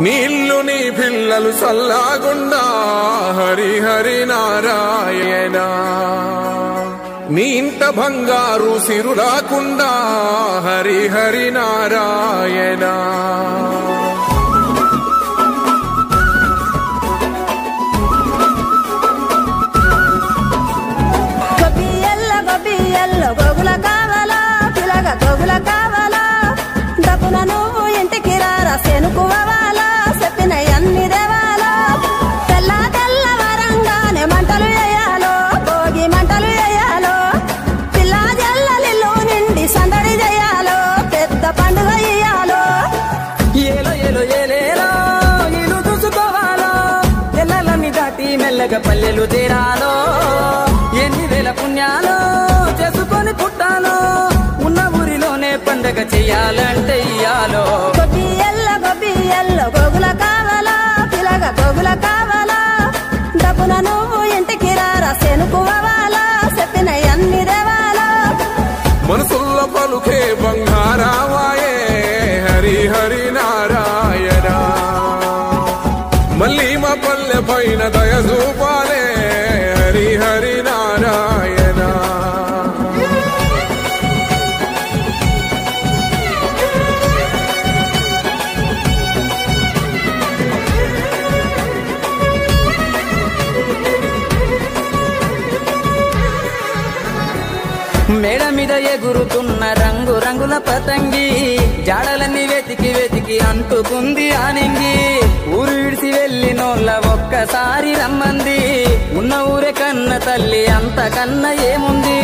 నీళ్ళు నీ పిల్లలు సల్లాగుండా హరి హరి నారాయణ నీ ఇంట బంగారు సిరులాకుండా హరి హరి నారాయణ గోగుల కావాలా పిలగ గోగుల కావాలా డబ్బున నువ్వు ఇంటికి రారా సెనుకువాలా చెప్పిన అన్ని దేవాలా తెల్ల తెల్ల వరంగానే మంటలు వేయాలో భోగి మంటలు వేయాలో పిల్ల జల్లలిల్లు నిండి సందడి చేయాలో పెద్ద పండుగ ఇయ్యాలో ఏలో ఏలో ఏలేలో ఇల్లు చూసుకోవాలో ఎల్లలన్నీ దాటి మెల్లగా పల్లెలు తీరాలో ఎన్ని వేల పుణ్యాలో చేసుకొని పుట్టాలో ఉన్న ఊరిలోనే పండగ చెయ్యాలంటే ఇయ్యాలో గొబ్బియల్లో గోగుల కావాలా పిలగ గోగుల కావాలా డబ్బున నువ్వు ఇంటికి రారా సెనుకువాలా చెప్పిన అన్ని దేవాలా మనసుల్లో పలుకే బంగారావాయే హరి హరి నారాయణ మళ్ళీ మా పల్లె పైన దయ చూపాలే హరి హరి నారాయణ మేడ మీద ఎగురుతున్న రంగు రంగుల పతంగి జాడలన్నీ వెతికి వెతికి అంటుకుంది ఆనింగి ఊరు విడిసి వెళ్ళినోళ్ళ ఒక్కసారి రమ్మంది ఉన్న ఊరే కన్న తల్లి అంతకన్నా ఏముంది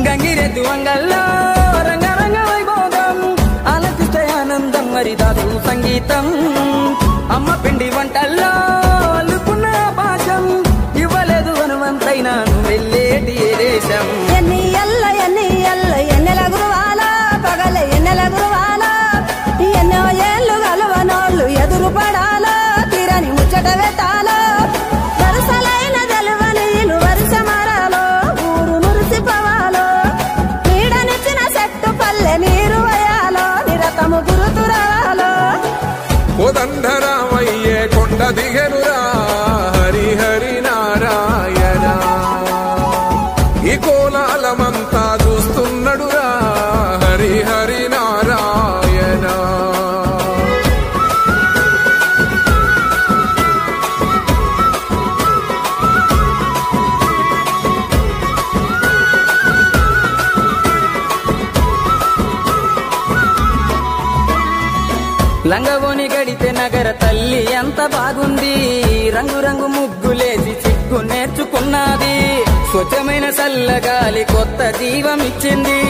గంగిరెద్దు అంగల్లో రంగరంగ వైభోగం ఆలకిష్ట ఆనందం హరిదాసు సంగీతం అమ్మ పిండి వంటల్లో అల్లుకున్న భాషం ఇవ్వలేదు హనుమంతైనా వెళ్ళేటి దేశం ఎన్నెల గురువాలా పగల ఎన్నెల గురువాలా ఎన్నో ఏళ్ళు గలవనోళ్ళు ఎదురు పడాలో తీరని ముచ్చట పెట్టాలో వరుసలైన తెలవని ఇల్లు వరుస మారాలో ఊరు మురిసిపోవాలో నీడనిచ్చిన చెట్టు పల్లె నీరు వేయాలో నిరతము గురుతురాలో కోదండరామయ్యే కొండ దిగెనురా హరి హరి నారాయణ ఈ కోలాలమంతా చూస్తున్నడురా హరి హరి నారాయణ లంగవోని గడితే నగర తల్లి ఎంత బాగుంది రంగు రంగు ముగ్గులేసి చిక్కు నేర్చుకున్నది స్వచ్ఛమైన చల్లగాలి కొత్త జీవం ఇచ్చింది